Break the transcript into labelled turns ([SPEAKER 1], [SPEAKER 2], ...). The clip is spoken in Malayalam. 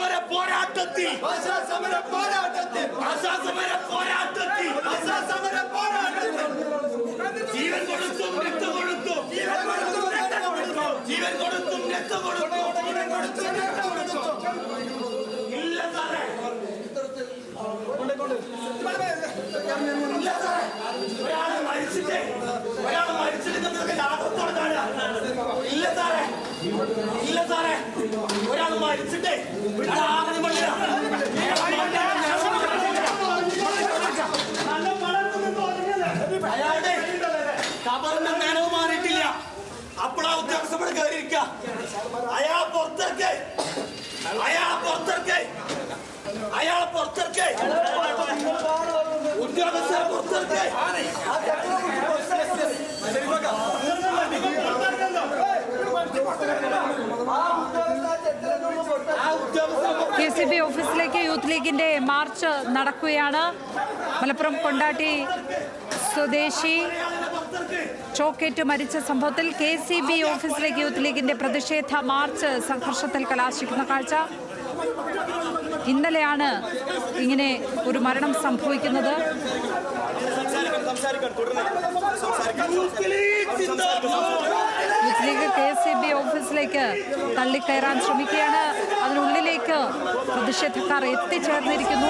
[SPEAKER 1] സമര പോരാട്ടത്തിൽ ജീവൻ കൊടുത്തും രക്തം കൊടുത്തും ജീവൻ കൊടുത്തും രക്തം കൊടുത്തും ഇല്ല സാറേ ഒരാള് മരിച്ചിട്ട് ലാഭത്തോടെ കാണുക. ഇല്ല സാറേ ഒരാൾ മരിച്ചിട്ടേ അയാളുടെ കബറിന്റെ നനവ് മാറിയിട്ടില്ല. അപ്പോഴാ ഉദ്യോഗസ്ഥർ കയറിയിരിക്ക. അയാളെ പുറത്തിറക്കേ ഉദ്യോഗസ്ഥരെ പുറത്തിറക്കേ.
[SPEAKER 2] KCB ഓഫീസിലേക്ക് യൂത്ത് ലീഗിന്റെ മാർച്ച് നടക്കുകയാണ്. മലപ്പുറം കൊണ്ടാട്ടി സ്വദേശി ചോക്കേറ്റ് മരിച്ച സംഭവത്തിൽ KCB ഓഫീസിലേക്ക് യൂത്ത് ലീഗിന്റെ പ്രതിഷേധ മാർച്ച് സംഘർഷത്തിൽ കലാശിക്കുന്ന കാഴ്ച. ഇന്നലെയാണ് ഇങ്ങനെ ഒരു മരണം സംഭവിക്കുന്നത്. യൂത്ത് ലീഗ് KCB ഓഫീസിലേക്ക് തള്ളിക്കയറാൻ ശ്രമിക്കുകയാണ്. അതിനുള്ളിലേക്ക് പ്രതിഷേധക്കാർ എത്തിച്ചേർന്നിരിക്കുന്നു.